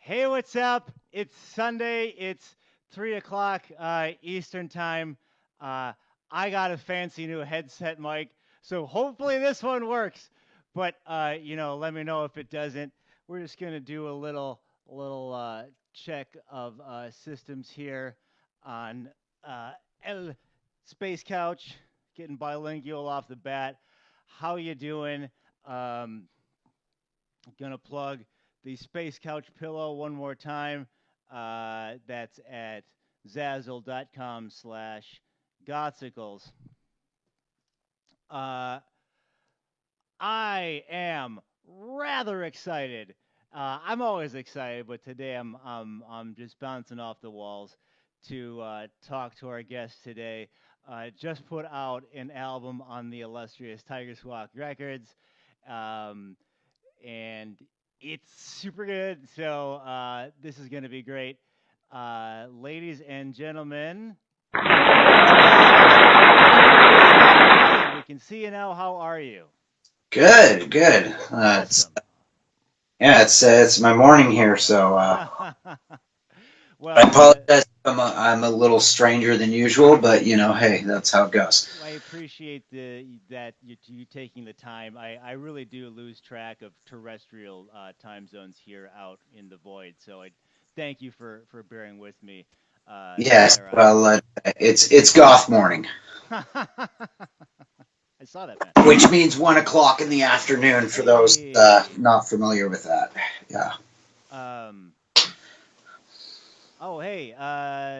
Hey, what's up? It's Sunday. It's 3 o'clock Eastern time. Uh, I got a fancy new headset mic, so hopefully this one works. But let me know if it doesn't. We're just gonna do a little check of systems here on uh, El Space Couch, getting bilingual off the bat. How you doing? Um, Gonna plug the Space Couch Pillow one more time. That's at zazzle.com/gotsicles. Uh, I am rather excited. I'm always excited, but today I'm just bouncing off the walls to talk to our guest today. Just put out an album on the illustrious Tigersquawkin Records. Um, and it's super good. So this is going to be great. Ladies and gentlemen, we can see you now. How are you? Good, good. Awesome. It's my morning here, so I Well, apologize. I'm a little stranger than usual, but hey, that's how it goes. I appreciate that you taking the time. I really do lose track of terrestrial time zones here out in the void. So I thank you for bearing with me Yes, there on well, it's goth morning, I saw that, man. which means 1 o'clock in the afternoon for those Hey. not familiar with that. Yeah. Um. Oh, hey.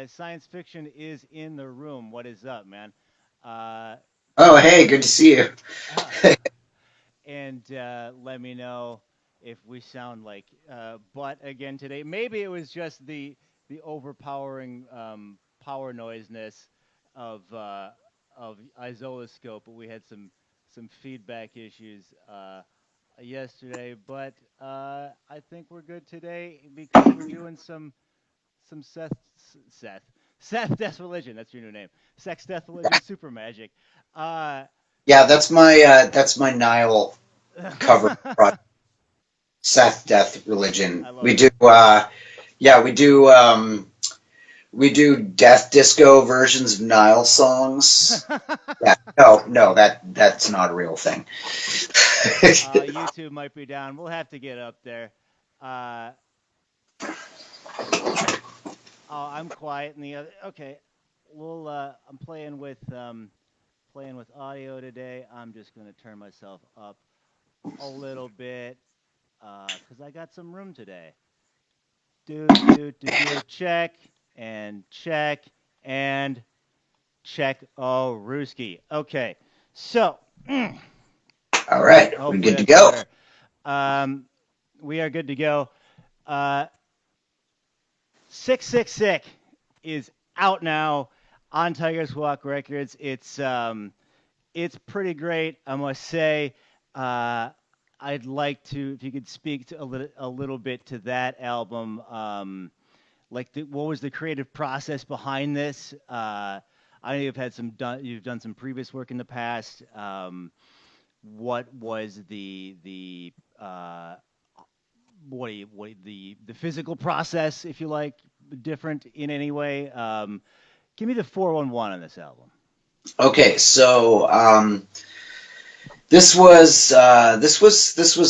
Science fiction is in the room. What is up, man? Uh. Oh, hey, good to see you. And let me know if we sound like butt again today. Maybe it was just the overpowering power noiseness of isoloscope, but we had some feedback issues yesterday. But I think we're good today because we're doing some Seth Seth Death Religion. That's your new name. Sex Death Religion Super Magic. Uh, Yeah, that's my Nile cover project, Seth Death Religion. I love We it. do yeah, we do death disco versions of Nile songs. Yeah, no, that's not a real thing. YouTube might be down. We'll have to get up there. Uh, oh, I'm quiet in the other. Okay, we'll. I'm playing with audio today. I'm just gonna turn myself up a little bit because I got some room today. Do check and check and check. Oh, Rooski. Okay, so All right, we're hopefully good to that's go. better. Um, we are good to go. Uh, 666 is out now on Tigers Walk Records. It's pretty great, I must say. Uh, I'd like to, if you could speak to a little bit to that album. What was the creative process behind this? I know you've done some previous work in the past. What was the the physical process, if you like, different in any way? Give me the 411 on this album. Okay, so this was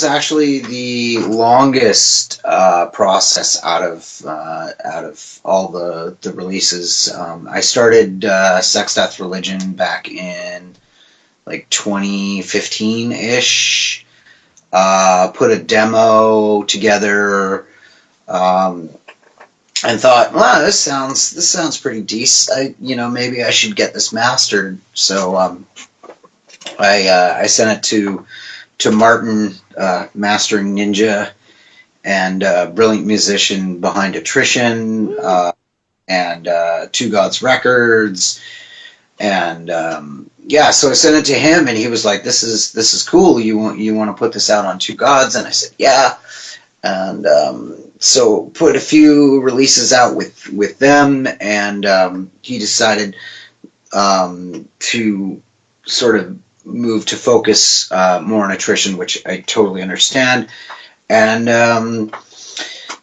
actually the longest process out of all the releases. I started Sex Death Religion back in like 2015 ish. Put a demo together. Um, and thought, wow, this sounds pretty decent. Maybe I should get this mastered. So I sent it to Martin, mastering ninja and brilliant musician behind Attrition, Woo! and Two Gods Records, and yeah. So I sent it to him, and he was like, "This is cool. You want to put this out on Two Gods?" And I said, "Yeah." And so put a few releases out with them, and he decided to sort of move to focus more on Attrition, which I totally understand. And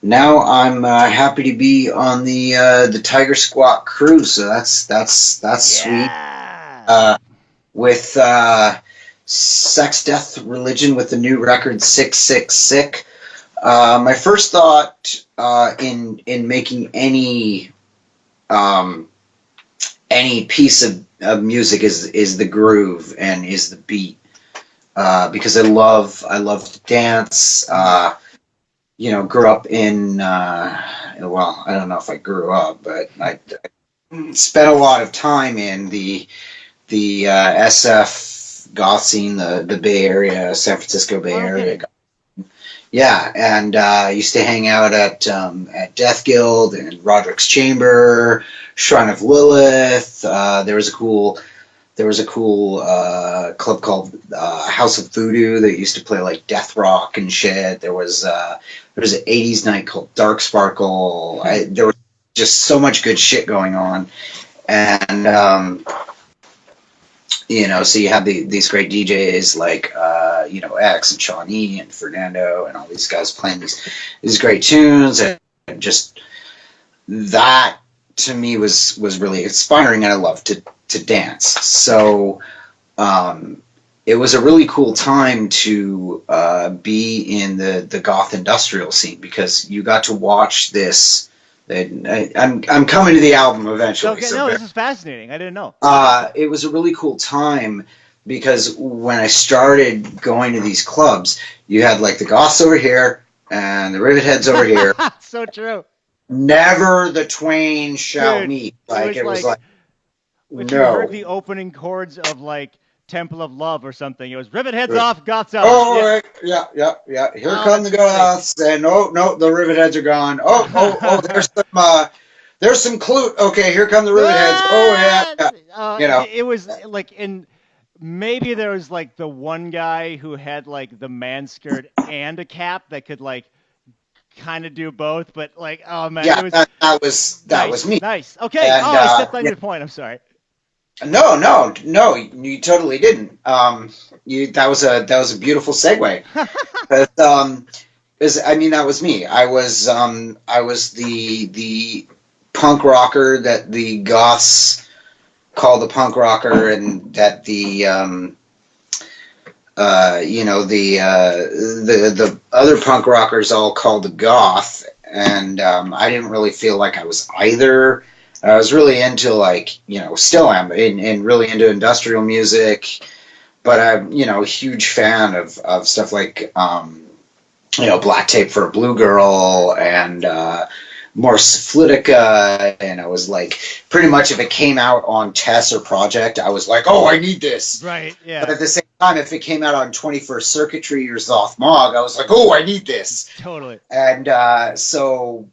now I'm happy to be on the Tiger Squawk crew. So that's sweet. Yeah. Uh, with Sex, Death, Religion with the new record 666. My first thought in making um, any piece of music is the groove and is the beat. Because I love to dance. Grew up in well, I don't know if I grew up, but I spent a lot of time in the SF goth scene, the Bay Area, San Francisco Bay Oh, no Area. kidding. Yeah, and I used to hang out at Death Guild and Roderick's Chamber, Shrine of Lilith. There was a cool club called House of Voodoo that used to play like death rock and shit. There was an '80s night called Dark Sparkle. There was just so much good shit going on, and so you have these great DJs like X and Shawnee and Fernando and all these guys playing these great tunes, and just that to me was really inspiring, and I love to dance. So it was a really cool time to be in the goth industrial scene because you got to watch this. I'm coming to the album eventually. Okay, So no, this is fascinating. I didn't know. it was a really cool time because when I started going to these clubs, you had like the goths over here and the rivet heads over here. So true. Never the twain shall Dude, meet. it Like was it was like like if you heard no. the opening chords of like Temple of Love or something, it was rivet heads off, goths out. Oh, Yeah. right. Yeah. Here Oh, come the that's funny. goths, and oh no, the rivet heads are gone. Oh, there's some clute. Okay, here come the rivet heads. Oh yeah, Ah! yeah. You know, It was like in maybe there was like the one guy who had like the man skirt and a cap that could like kind of do both, but like oh man, yeah. it was that was nice, me. nice. Okay. Oh, And I stepped on your point. I'm sorry. no, you totally didn't. That was a beautiful segue. But, I mean, that was me. I was the punk rocker that the goths call the punk rocker, and that the other punk rockers all called the goth, and I didn't really feel like I was either. I was really into like still am and really into industrial music, but I'm a huge fan of stuff like Black Tape for a Blue Girl and Mars Flitica, and I was like, pretty much if it came out on Tess or Project, I was like, oh, I need this. Right. But Yeah. at the same time, if it came out on 21st Circuitry or Zoth Mog, I was like, oh, I need this. Totally. And so,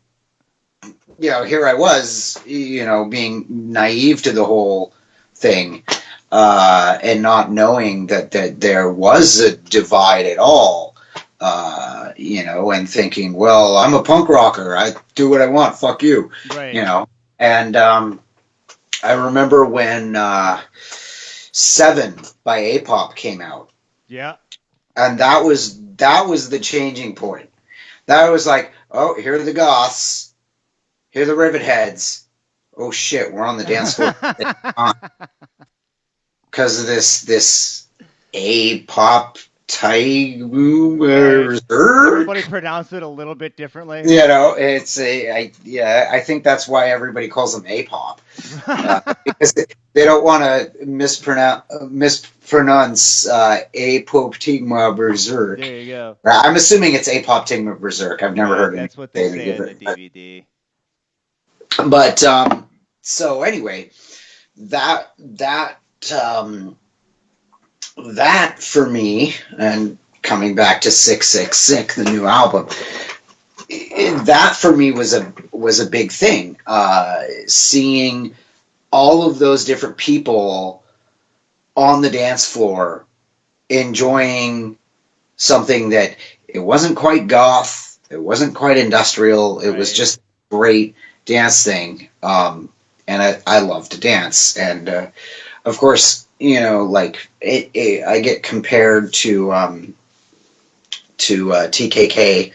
here I was, being naive to the whole thing, and not knowing that there was a divide at all. And thinking, well, I'm a punk rocker. I do what I want. Fuck you. Right. And I remember when Seven by A-Pop came out, Yeah. and that was the changing point. That was like, oh, here are the goths, here are the rivet heads. Oh shit, we're on the dance floor because of this A-Pop Tigers. Everybody pronounced it a little bit differently. I think that's why everybody calls them A-pop, because they don't want to mispronounce A-pop Tigma Berserk. There you go. I'm assuming it's A-pop Tigma Berserk. I've never heard it. That's what they say in the DVD. But so anyway, that that for me, and coming back to 666, the new album, that for me was a big thing. Seeing all of those different people on the dance floor enjoying something that it wasn't quite goth, it wasn't quite industrial, it was just a great dance thing. And I love to dance, and of course, like I get compared to TKK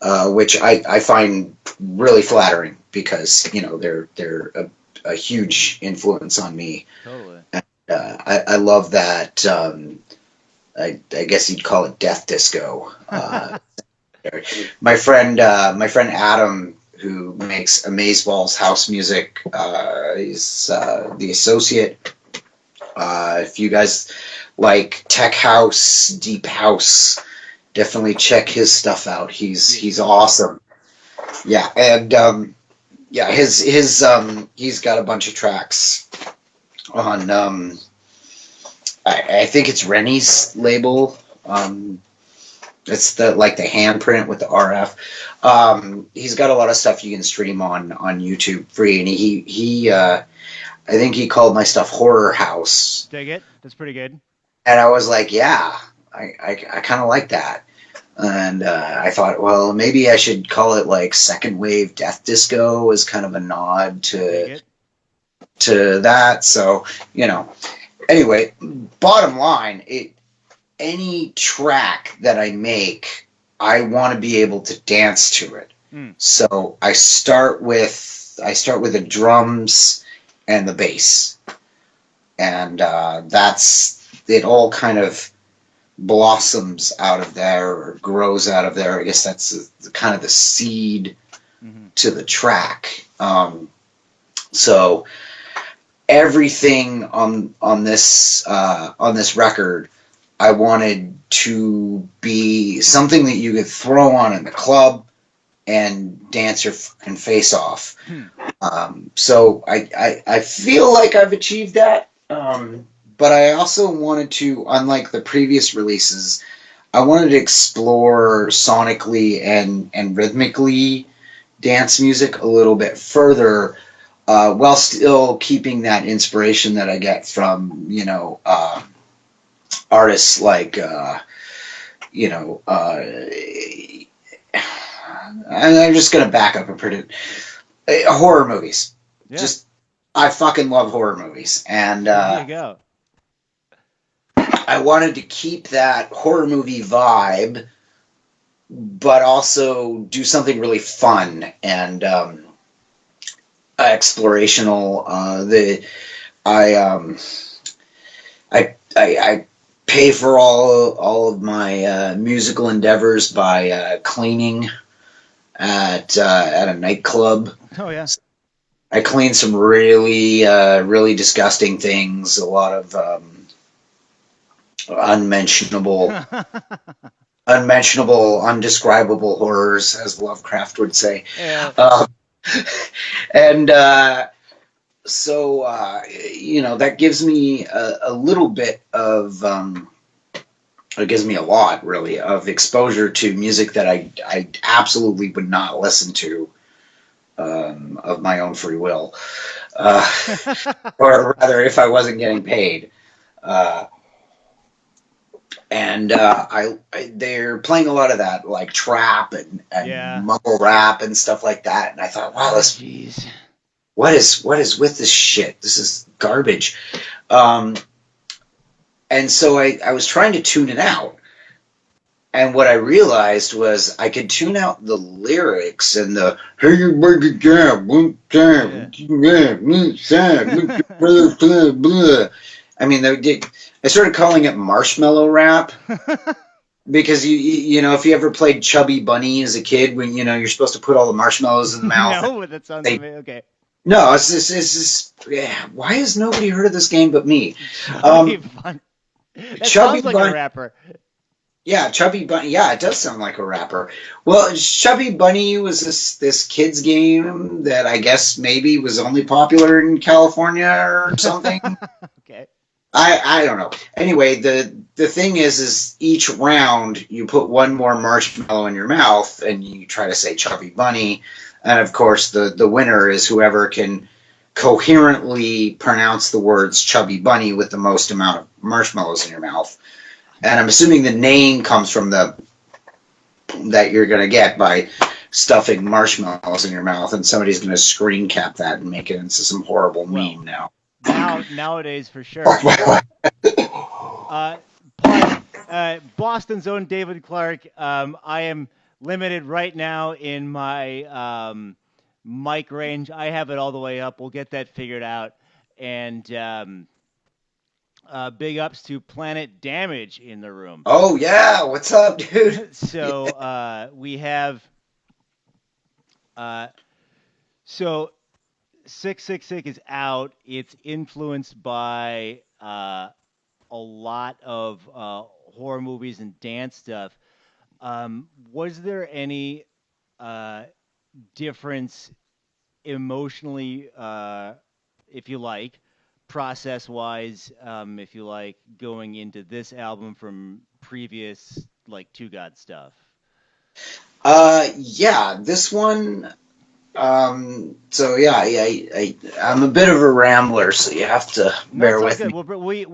which I find really flattering because they're a huge influence on me. Totally. I love that. I guess you'd call it death disco. My friend Adam, who makes Amazeballs house music, he's the associate. If you guys like tech house, deep house, definitely check his stuff out. He's awesome. Yeah, and yeah, his he's got a bunch of tracks on I think it's Rennie's label. It's the handprint with the RF. He's got a lot of stuff you can stream on YouTube free, and I think he called my stuff Horror House, Dig it. That's pretty good. and I was like, yeah, I kind of like that. And I thought, well, maybe I should call it like second wave death disco as kind of a nod to that. So anyway, bottom line, any track that I make, I want to be able to dance to it. So I start with the drums and the bass, and that's it. All kind of blossoms out of there or grows out of there. I guess that's kind of the seed to the track. So everything on this record, I wanted to be something that you could throw on in the club and dance your fucking face off. So I feel like I've achieved that. But I also wanted to, unlike the previous releases, I wanted to explore sonically and rhythmically dance music a little bit further, while still keeping that inspiration that I get from artists like I'm just gonna back up and predict horror movies. Yeah. Just I fucking love horror movies, and There you go. I wanted to keep that horror movie vibe, but also do something really fun and explorational. I pay for all of my musical endeavors by cleaning at a nightclub. Oh yeah. I clean some really really disgusting things. A lot of unmentionable, undescribable horrors, as Lovecraft would say. Yeah. And so that gives me a little bit of it gives me a lot really of exposure to music that I absolutely would not listen to of my own free will, or rather if I wasn't getting paid. And they're playing a lot of that, like trap and mumble rap and stuff like that. And I thought, wow, jeez. What is with this shit? This is garbage. And so I was trying to tune it out. And what I realized was I could tune out the lyrics and the hey you break it down one time. I mean, I started calling it marshmallow rap because you know if you ever played Chubby Bunny as a kid when you're supposed to put all the marshmallows in the mouth. No, that sounds okay. No, it's just yeah. Why has nobody heard of this game but me? That sounds like a rapper. Yeah, Chubby Bunny. Yeah, it does sound like a rapper. Well, Chubby Bunny was this kid's game that I guess maybe was only popular in California or something. Okay. I don't know. Anyway, the thing is each round you put one more marshmallow in your mouth and you try to say Chubby Bunny, and of course the winner is whoever can coherently pronounce the words Chubby Bunny with the most amount of marshmallows in your mouth. And I'm assuming the name comes from that you're going to get by stuffing marshmallows in your mouth, and somebody's going to screen cap that and make it into some horrible meme now. Nowadays, for sure. Boston's own David Clark. I am limited right now in my mic range. I have it all the way up. We'll get that figured out. And big ups to Planet Damage in the room. Oh yeah, what's up, dude? So we have so 666 is out. It's influenced by a lot of horror movies and dance stuff. Was there any difference emotionally, if you like, process wise, if you like, going into this album from previous like Two God stuff? Yeah, this one. So yeah, I'm a bit of a rambler, so you have to No, bear it's all with good. me. Well, we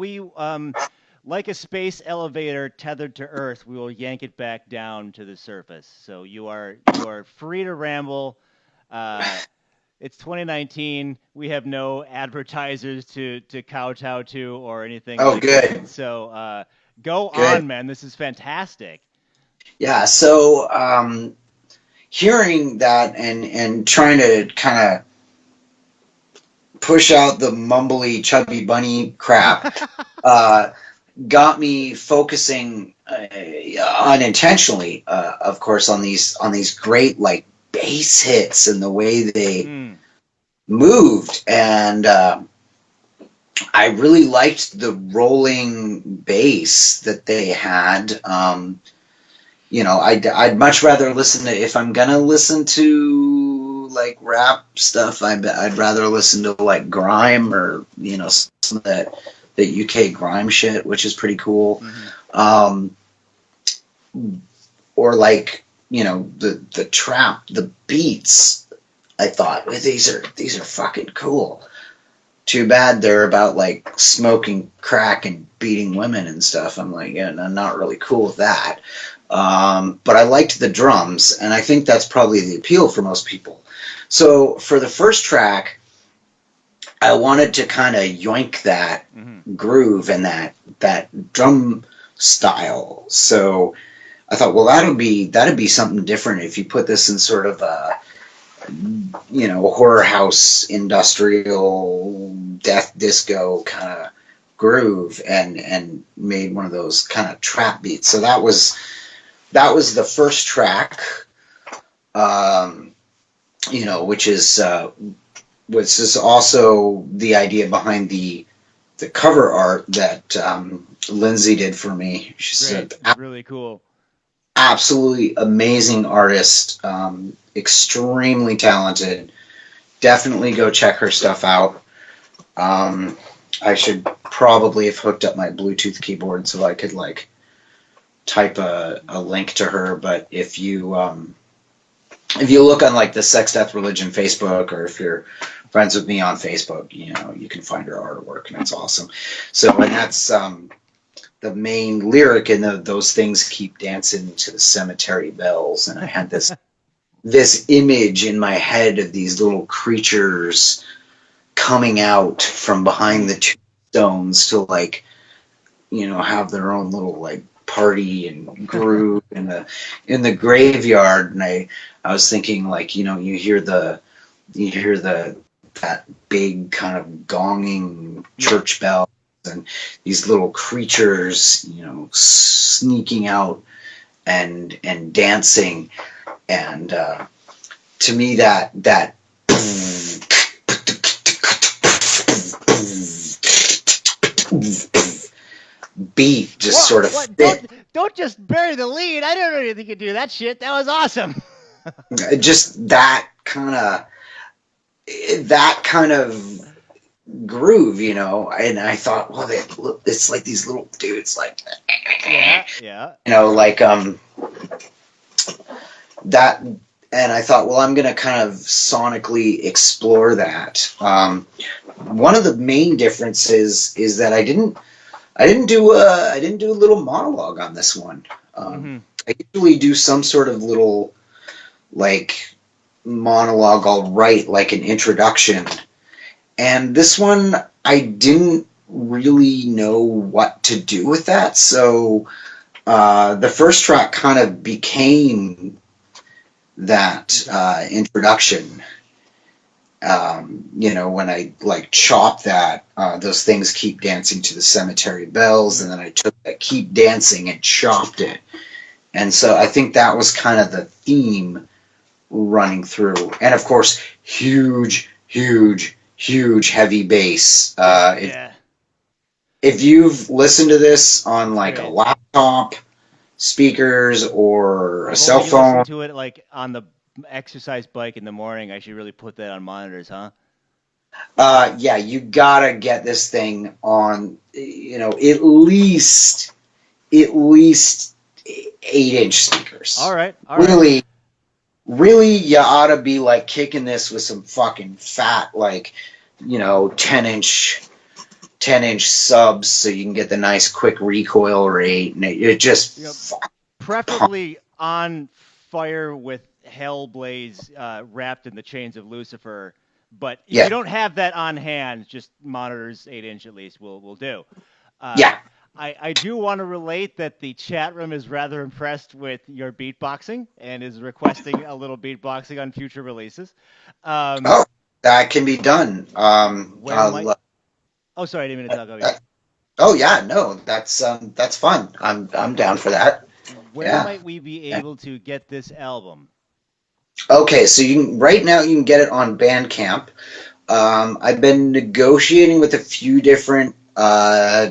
like a space elevator tethered to Earth, we will yank it back down to the surface. So you are free to ramble. Uh, it's 2019. We have no advertisers to kowtow to or anything Oh, like that. good, So go good. on, man. This is fantastic. Yeah, so hearing that and trying to kind of push out the mumbly, chubby bunny crap uh, got me focusing unintentionally, of course, on these great like bass hits and the way they Mm, moved, and I really liked the rolling bass that they had. I'd much rather listen to, if I'm gonna listen to like rap stuff, I'd rather listen to like grime, or some of that UK grime shit, which is pretty cool. hmm Um, or like the trap, the beats. I thought, well, these are fucking cool. Too bad they're about like smoking crack and beating women and stuff. I'm like, yeah, I'm not really cool with that. But I liked the drums, and I think that's probably the appeal for most people. So for the first track, I wanted to kind of yoink that hmm groove and that drum style. So I thought, well, that'd be something different if you put this in sort of a horror house, industrial, death disco kind of groove, and made one of those kind of trap beats. So that was the first track, um, which is also the idea behind the cover art that Lindsay did for me. She's an Great. It's really cool. absolutely amazing artist, extremely talented. Definitely go check her stuff out. Um, I should probably have hooked up my Bluetooth keyboard so I could like type a link to her. But if you look on like the Sex Death Religion Facebook, or if you're friends with me on Facebook, you can find her artwork, and it's awesome. So, and that's the main lyric in those things keep dancing to the cemetery bells, and I had this image in my head of these little creatures coming out from behind the tombstones to like have their own little like party and groove in the graveyard. And I was thinking, like, you hear the that big kind of gonging Yeah. church bell, and these little creatures sneaking out and dancing. And to me, that beat just What? sort of What? fit. Don't just bury the lead. I don't know you could do that shit. That was awesome. Just that kind of groove, and I thought, well, it's like these little dudes, like, Yeah. Yeah. like that. And I thought, well, I'm going to kind of sonically explore that. One of the main differences is that I didn't do a little monologue on this one. hmm I usually do some sort of little like monologue. I'll write like an introduction, and this one I didn't really know what to do with that. So the first track kind of became that introduction. When I like chop that, those things keep dancing to the cemetery bells, and then I took that keep dancing and chopped it. And so I think that was kind of the theme running through. And of course, huge, huge, huge heavy bass. Yeah. If you've listened to this on like a Great. laptop, speakers, or a I've cell only listened phone, to it like on the exercise bike in the morning. I should really put that on monitors, huh? yeah, you gotta get this thing on, at least 8-inch speakers. All right. All right. Really, really, you ought to be like kicking this with some fucking fat, like, 10-inch subs, so you can get the nice quick recoil rate, and it just Preferably on fire with Hellblaze wrapped in the chains of Lucifer. But if yeah, you don't have that on hand, just monitors 8-inch at least will do. yeah. I do want to relate that the chat room is rather impressed with your beatboxing and is requesting a little beatboxing on future releases. Oh, that can be done. Where might? Oh, sorry, I didn't mean to talk over you. oh yeah, no, that's fun. I'm down for that. Where Yeah. might we be able to get this album? Okay, so right now you can get it on Bandcamp. I've been negotiating with a few different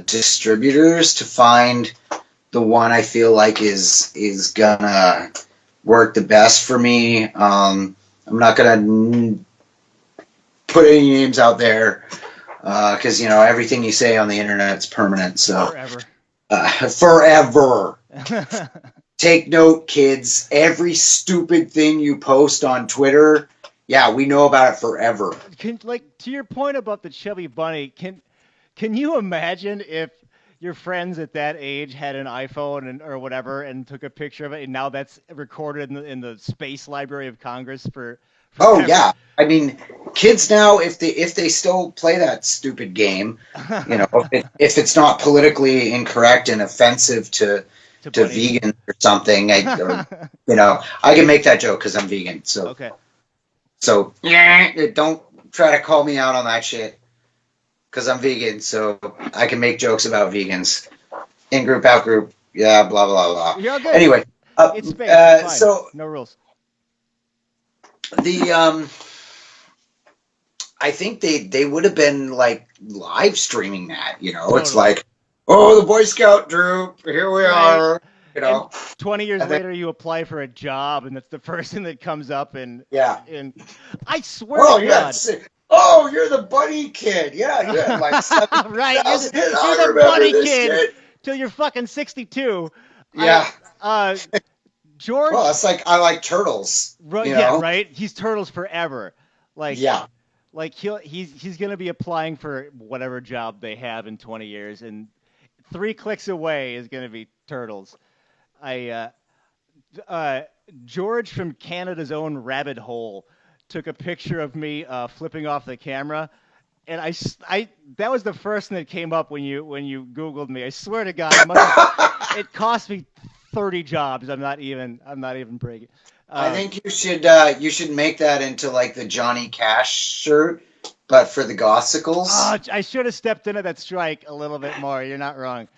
distributors to find the one I feel like is gonna work the best for me. I'm not gonna put any names out there because everything you say on the internet is permanent. So Forever. Forever. Take note, kids. Every stupid thing you post on Twitter, yeah, we know about it forever. To your point about the chubby bunny, can you imagine if your friends at that age had an iPhone or whatever and took a picture of it, and now that's recorded in the Space Library of Congress for Oh forever? yeah, I mean, kids now, if they still play that stupid game, if it's not politically incorrect and offensive to To to bunnies. vegans or something, I can make that joke because I'm vegan. So Okay. so yeah, don't try to call me out on that shit because I'm vegan. So I can make jokes about vegans, in group, out group, yeah, blah blah blah. You're all good. Anyway, It's space. It's fine. so No rules. the I think they would have been like live streaming that. It's Totally. like, oh, the Boy Scout troop, here we Right. are. And 20 years And then, later, you apply for a job, and that's the first thing that comes up. yeah. And I swear Oh, to yeah. God. Oh, you're the bunny kid. Yeah, you had like Right, you're 7,000 hits. I the remember bunny this kid till you're fucking 62. Yeah. George. Well, it's like I like turtles. Yeah, right. He's turtles forever. Yeah. Like he's gonna be applying for whatever job they have in 20 years, and 3 clicks away is gonna be turtles. I George from Canada's own Rabbit Hole took a picture of me flipping off the camera, and I that was the first thing that came up when you Googled me. I swear to God, it cost me 30 jobs. I'm not even breaking. I think you should make that into like the Johnny Cash shirt, but for the Gothsicles. I should have stepped into that strike a little bit more. You're not wrong.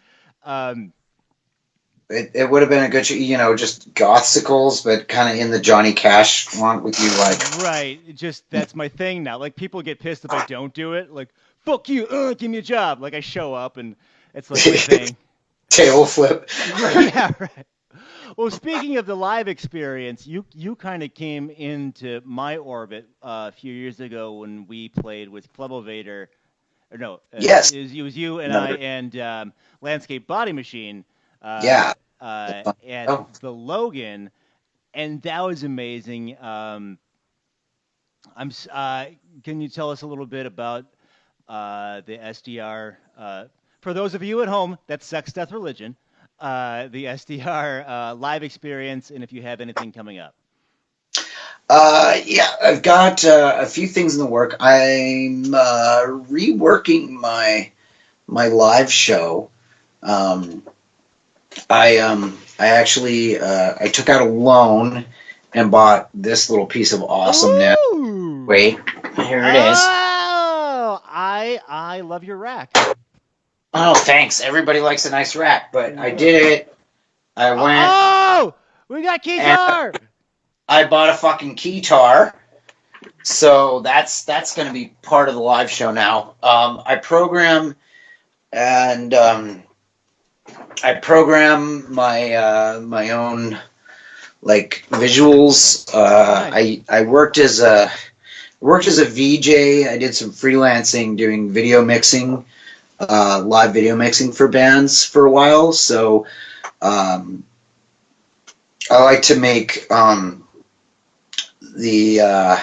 It would have been a good, just Gothsicles, but kind of in the Johnny Cash font with you, like. Right. That's my thing now. Like, people get pissed if I don't do it. Like, fuck you, give me a job. Like, I show up and it's like my thing. Tail flip. Yeah, right. Well, speaking of the live experience, you kind of came into my orbit a few years ago when we played with Club Ovator. Or no, Yes. It was you and I and Landscape Body Machine. Yeah. At the Logan, and that was amazing. Can you tell us a little bit about the SDR? For those of you at home, that's Sex, Death, Religion. The SDR live experience, and if you have anything coming up. Yeah, I've got a few things in the work. I'm reworking my live show. I actually I took out a loan and bought this little piece of awesomeness. Ooh. Wait, here it is. Oh, I love your rack. Oh, thanks. Everybody likes a nice rack, but I did it. I went Oh, we got and guitar. I bought a fucking keytar. So that's going to be part of the live show now. I program and I program my own like visuals. Nice. I worked as a VJ. I did some freelancing doing video mixing, live video mixing for bands for a while. So um, I like to make the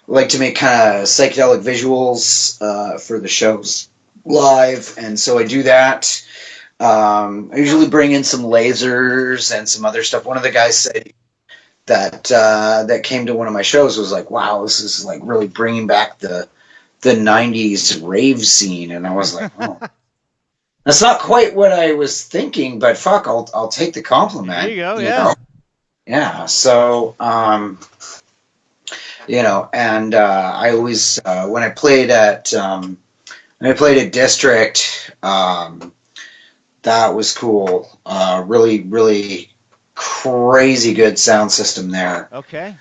like to make kind of psychedelic visuals for the shows live, and so I do that. I usually bring in some lasers and some other stuff. One of the guys said that came to one of my shows was like, "Wow, this is like really bringing back the '90s rave scene," and I was like, "Oh, that's not quite what I was thinking, but fuck, I'll take the There compliment, you go. you Yeah. know." Yeah, so and I always when I played at District, that was cool. Really, really crazy good sound system there. Okay.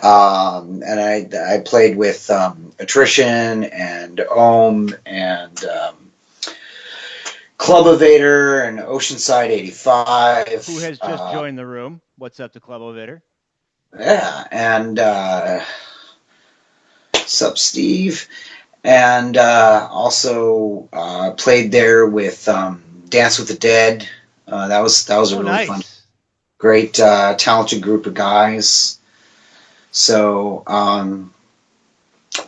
And I played with Attrition and Ohm and Club Evader and Oceanside 85. Who has just joined the room? What's up, to Club Ovator? Yeah, and sup, Steve? And also played there with Dance with the Dead. That was a Oh, really fun, nice. great, talented group of guys. So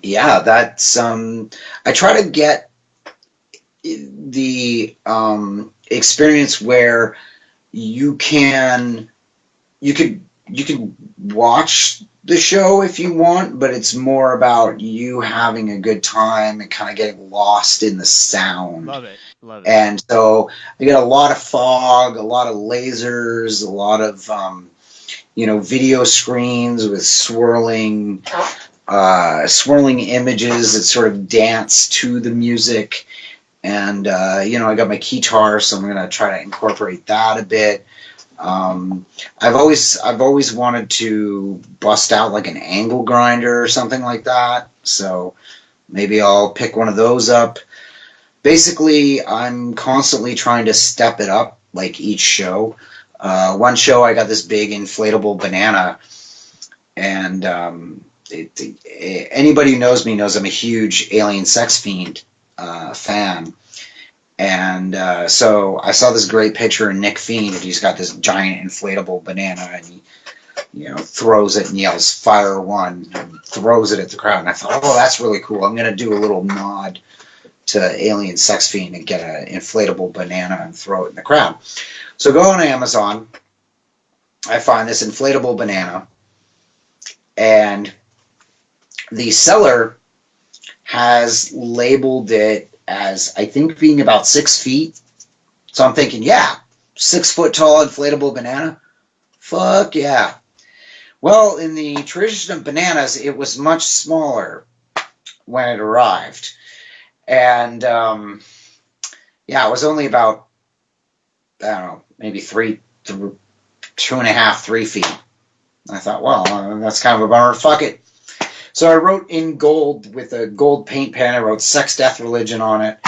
yeah, that's I try to get the experience where you can you could watch the show if you want, but it's more about you having a good time and kind of getting lost in the sound. Love it. Love it. And so I get a lot of fog, a lot of lasers, a lot of video screens with swirling images that sort of dance to the music. And I got my keytar, so I'm going to try to incorporate that a bit. I've always wanted to bust out like an angle grinder or something like that. So maybe I'll pick one of those up. Basically, I'm constantly trying to step it up, like each show. One show, I got this big inflatable banana, and anybody who knows me knows I'm a huge Alien Sex Fiend fan. And so I saw this great picture of Nick Fiend, and he's got this giant inflatable banana, and he throws it and yells "Fire One" and throws it at the crowd. And I thought, oh, that's really cool. I'm gonna do a little nod to Alien Sex Fiend and get an inflatable banana and throw it in the crowd. So go on Amazon. I find this inflatable banana, and the seller has labeled it as, I think, being about 6 feet. So I'm thinking, yeah, 6 foot tall inflatable banana. Fuck yeah. Well, in the tradition of bananas, it was much smaller when it arrived. And yeah, it was only about, I don't know, maybe 2.5, 3 feet. I thought, well, that's kind of a bummer. Fuck it. So I wrote in gold with a gold paint pen. I wrote "Sex, Death, Religion" on it,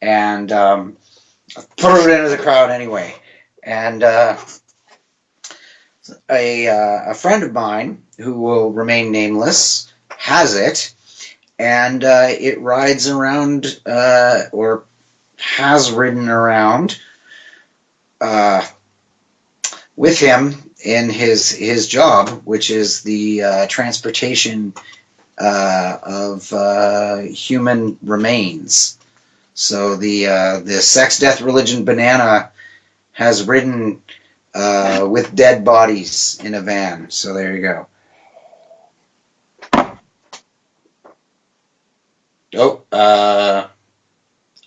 and threw it into the crowd anyway. And a friend of mine who will remain nameless has it, and it rides around or has ridden around with him in his job, which is the transportation of human remains. So the Sex, Death, Religion banana has ridden with dead bodies in a van. So there you go. Oh,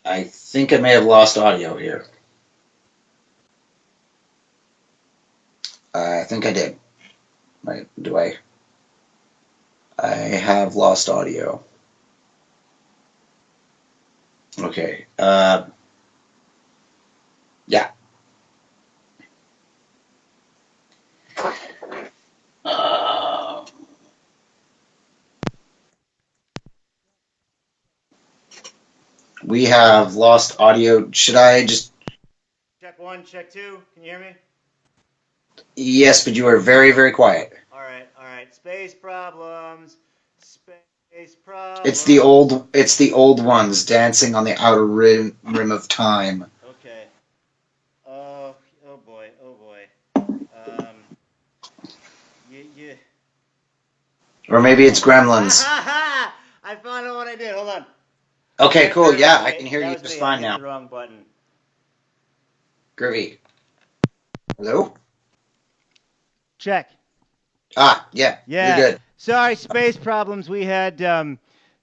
I think I may have lost audio here. I think I did. Right, do I have lost audio. Okay. Yeah. Uh, we have lost audio. Should I just? Check one, check two. Can you hear me? Yes, but you are very, very quiet. All right, all right. Space problems. Space It's the problems. old. It's the old ones dancing on the outer rim of time. Okay. Oh, oh boy, oh boy. Um, you. Or maybe it's Ha Gremlins. ha ha! I found out what I did. Hold on. Okay, That cool. was Yeah, I me. can hear That you was just me. I fine hit now. the wrong button. Groovy. Hello? Check. Ah, yeah, you're Yeah. good. Sorry, space problems. We had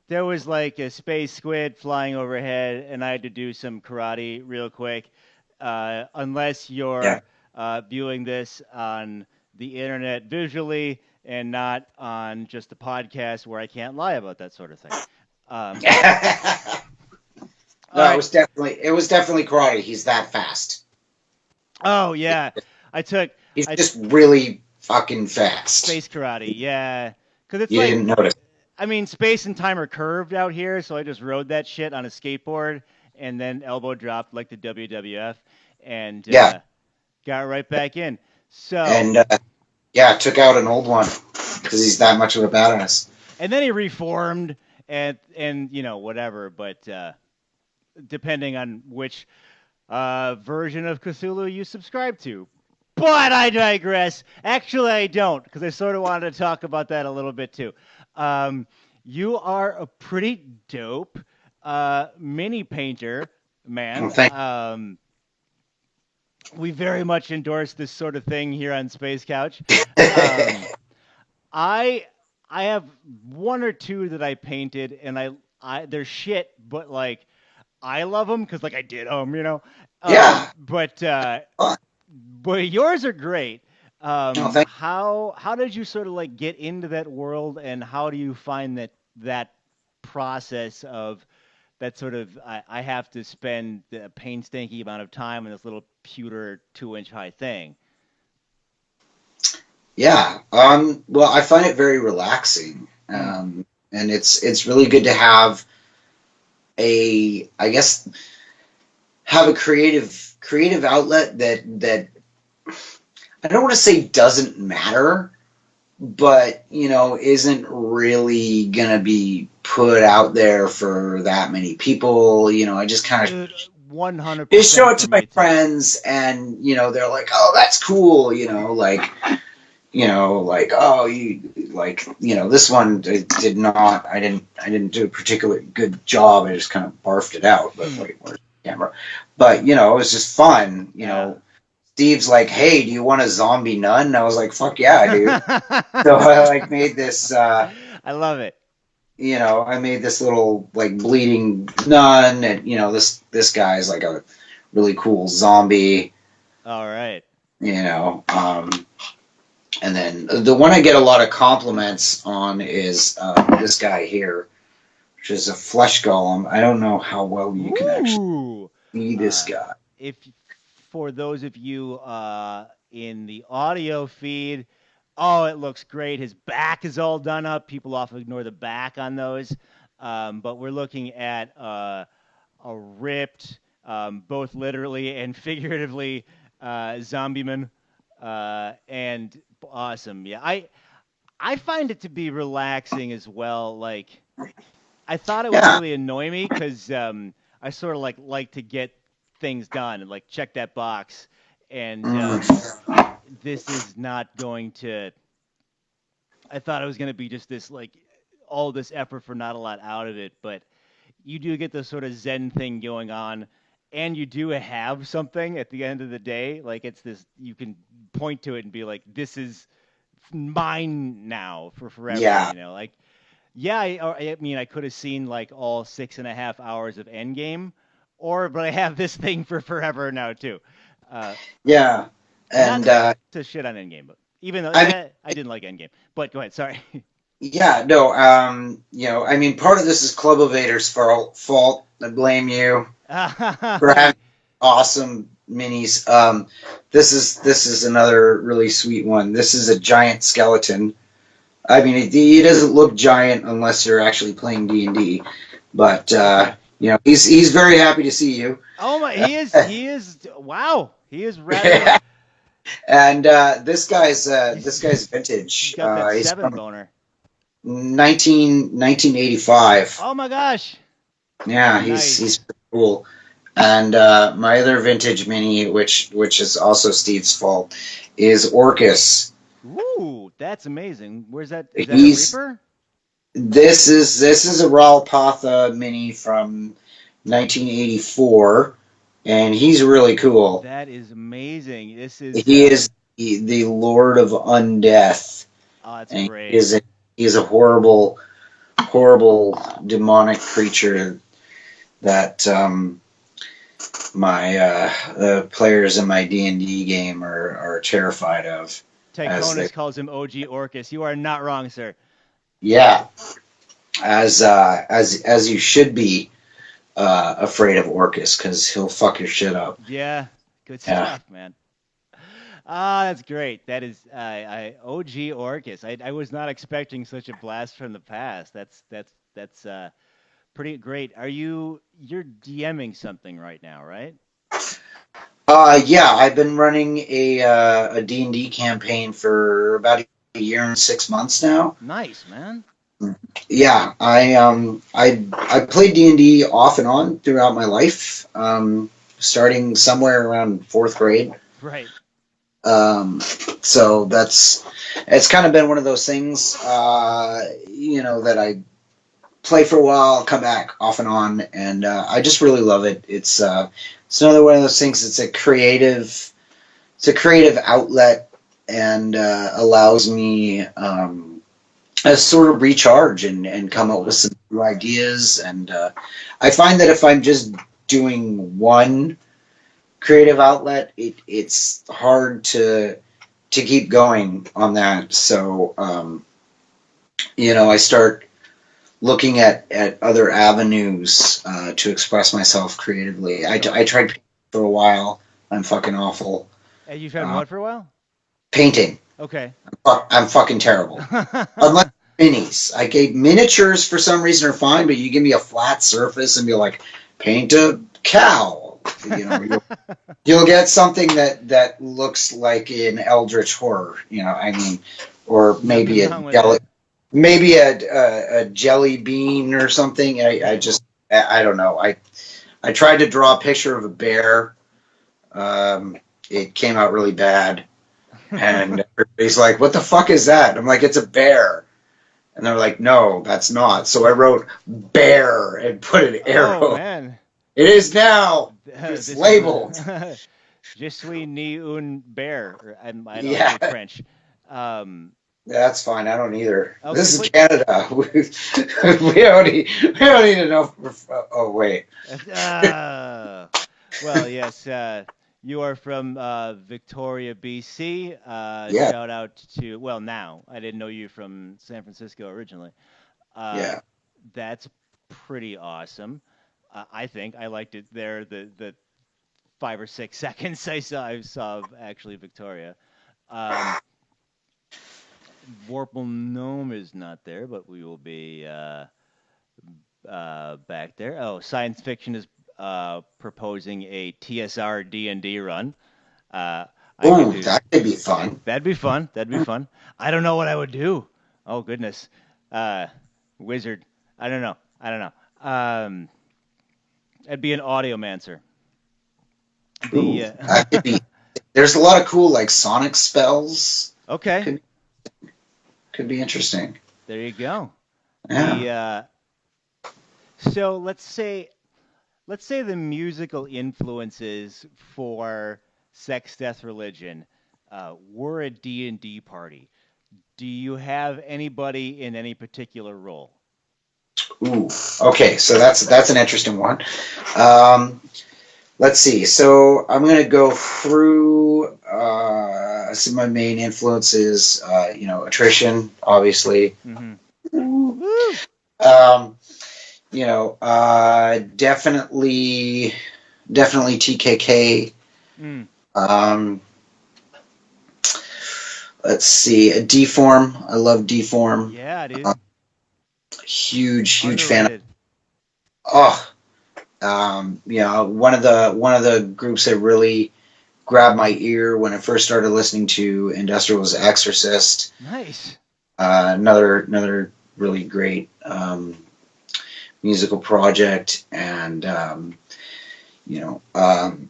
there was like a space squid flying overhead, and I had to do some karate real quick. Unless Yeah. you're viewing this on the internet visually and not on just the podcast where I can't lie about that sort of thing. Um, all No, right. it was definitely karate. He's that fast. Oh yeah, I took He's I just really fucking fast. space karate. Yeah, because it's You like didn't notice. I mean, space and time are curved out here, so I just rode that shit on a skateboard and then elbow dropped like the WWF and Yeah, got right back in. So, and yeah, took out an old one because he's that much of a badass. and then he reformed and you know whatever, but depending on which version of Cthulhu you subscribe to. But I digress. Actually, I don't, because I sort of wanted to talk about that a little bit too. Um, you are a pretty dope mini painter, Well, man. thank We very much endorse this sort of thing here on Space Couch. Um, I I have one or two that I painted, and I they're shit, but like I love them because like I did them, you know. Yeah. Oh, But yours are great. no, thank. How did you sort of like get into that world, and how do you find that process of that sort of I have to spend a painstaking amount of time on this little pewter 2 inch high thing? Yeah. Well, I find it very relaxing, Mm. and it's really good to have I guess, have a creative outlet that I don't want to say doesn't matter, but isn't really gonna be put out there for that many people. I just kind of Dude, one hundred just show percent it for to my me too. friends, and they're like, "Oh, that's cool," like, "Oh, you like, this one did not. I didn't do a particularly good job. I just kind of barfed it out." But wait, where's the camera? But it was just fun. Yeah. Steve's like, "Hey, do you want a zombie nun?" And I was like, "Fuck yeah, dude." So I like made this. I love it. I made this little like bleeding nun, and this guy's like a really cool zombie. All right. You know, um, and then the one I get a lot of compliments on is this guy here, which is a flesh golem. I don't know how well you can actually Ooh. see this Uh, guy. if for those of you in the audio feed, oh, it looks great. His back is all done up. People often ignore the back on those, but we're looking at a ripped, both literally and figuratively, zombieman, and awesome. Yeah, I find it to be relaxing as well. Like I thought it would Yeah. really annoy me because I sort of like to get things done and like check that box, and Mm. this is not going to. I thought it was going to be just this like all this effort for not a lot out of it, but you do get this sort of Zen thing going on, and you do have something at the end of the day. Like it's this, you can point to it and be like, "This is mine now for forever." Yeah. You know, like yeah, I mean, I could have seen like all 6.5 hours of Endgame, but I have this thing for forever now too. Uh, Yeah. not And to shit on Endgame, but Even though I mean, I didn't like Endgame. But go ahead. Sorry. yeah, no, I mean, part of this is Club Evader's fault. I blame you for having awesome minis. This is another really sweet one. This is a giant skeleton. I mean, he doesn't look giant unless you're actually playing D&D, but Okay. he's very happy to see you. Oh my, he is wow. He is rather And this guy's he's vintage. got that He's seven from boner. 1985. Oh my gosh. Yeah, he's Nice. pretty cool. And my other vintage mini, which is also Steve's fault, is Orcus. Ooh, that's amazing. Where's that? Is that a He's Reaper? this is a Ralpatha mini from 1984, and he's really cool. That is amazing. This is He is the Lord of Undeath, oh, that's and great. he is a horrible, horrible demonic creature that my the players in my D&D game are terrified of. As they, Tyconus calls him OG Orcus. You are not wrong, sir. yeah, as you should be afraid of Orcus because he'll fuck your shit up. Yeah, good Yeah. stuff, man. Ah, that's great. That is OG Orcus. I was not expecting such a blast from the past. That's pretty great. You're DMing something right now, right? Yeah, I've been running a D&D campaign for about a year and 6 months now. Nice, man. Yeah, I played D&D off and on throughout my life, starting somewhere around fourth grade. Right. So it's kind of been one of those things, that I play for a while, come back off and on, and I just really love it. It's another one of those things. It's a creative outlet, and allows me a sort of recharge and come up with some new ideas. And I find that if I'm just doing one creative outlet, it's hard to keep going on that. So I start looking at other avenues to express myself creatively. I tried for a while. I'm fucking awful. And you've had Uh, what for a while? Painting. Okay. I'm fucking terrible. Unless minis. I gave miniatures for some reason are fine, but you give me a flat surface and be like, paint a cow. You'll get something that looks like an eldritch horror. I mean, or Nothing maybe wrong with that. maybe a jelly bean or something. I don't know. I tried to draw a picture of a bear. It came out really bad. And everybody's like, what the fuck is that? I'm like, it's a bear. And they're like, no, that's not. So I wrote bear and put an Oh arrow. man. It is now. It's This labeled. is Je suis ni un bear. I don't Yeah, speak French. Um, that's fine. I don't either. okay, This is but Canada. We don't need to know. Oh, wait. well, yes. You are from Victoria, BC. Yeah, Shout out to now. I didn't know you from San Francisco originally. Uh, yeah. that's pretty awesome. I think I liked it there. The 5 or 6 seconds I saw of actually Victoria. Um, Warple Gnome is not there, but we will be back there. Oh, science fiction is proposing a TSR D&D run. I could Oh, do that could be fun. that'd be fun. That'd be fun. I don't know what I would do. Oh goodness, wizard. I don't know. I don't know. I'd be an audiomancer. Ooh, The that could be. There's a lot of cool like sonic spells. okay. Could could be interesting. There you go. Yeah. The so let's say the musical influences for sex, death, religion were a D&D party. Do you have anybody in any particular role? Ooh. Okay, so that's an interesting one. Let's see. So I'm gonna go through some of my main influences, attrition, obviously. Mm-hmm. Woo! Um, definitely TKK. Mm. Um, let's see, a Deform. I love Deform. Yeah, dude. Huge fan. Underrated. Oh, one of the groups that really grabbed my ear when I first started listening to industrial was Exorcist. Nice. Another really great musical project, and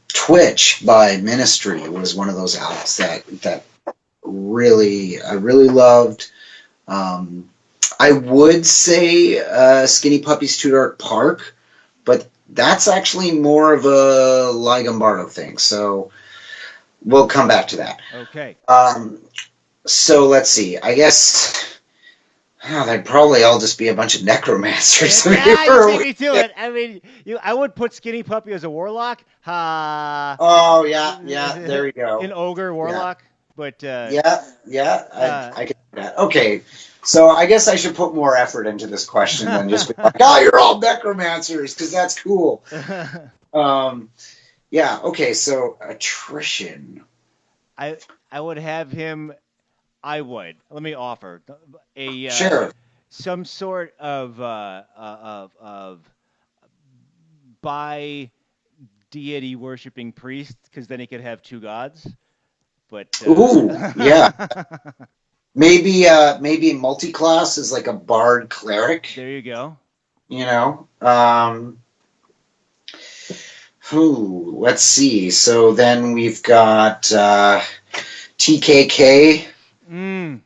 Twitch by Ministry was one of those albums that I really loved. Um, I would say Skinny Puppy's Too Dark Park, but that's actually more of a Ligombardo thing. So we'll come back to that. Okay. So let's see. I guess they'd probably all just be a bunch of necromancers. Yeah, you beat me to it. I mean, I would put Skinny Puppy as a warlock. Oh yeah. There we go. An ogre Yeah. warlock, but I get that. Okay, so I guess I should put more effort into this question than just be like, "Oh, you're all necromancers," because that's cool. Yeah. Okay. So attrition. I would have him. I would. Let me offer a Sure. some sort of by deity worshipping priest, because then he could have two gods. But Ooh. Yeah. Maybe multi-class is like a bard cleric. there you go. You know. Let's see. So then we've got TKK. Mm.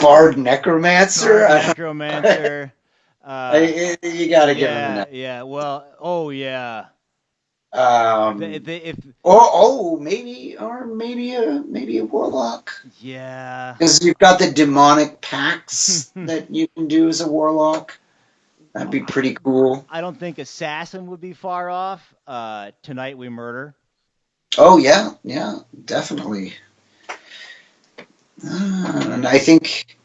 Bard Necromancer. Necromancer. You got to give him a. Yeah. Well. Oh yeah. If Maybe maybe a warlock. yeah. Because you've got the demonic pacts that you can do as a warlock. That'd be pretty cool. I don't think assassin would be far off. Tonight we murder. Oh yeah, definitely. And I think,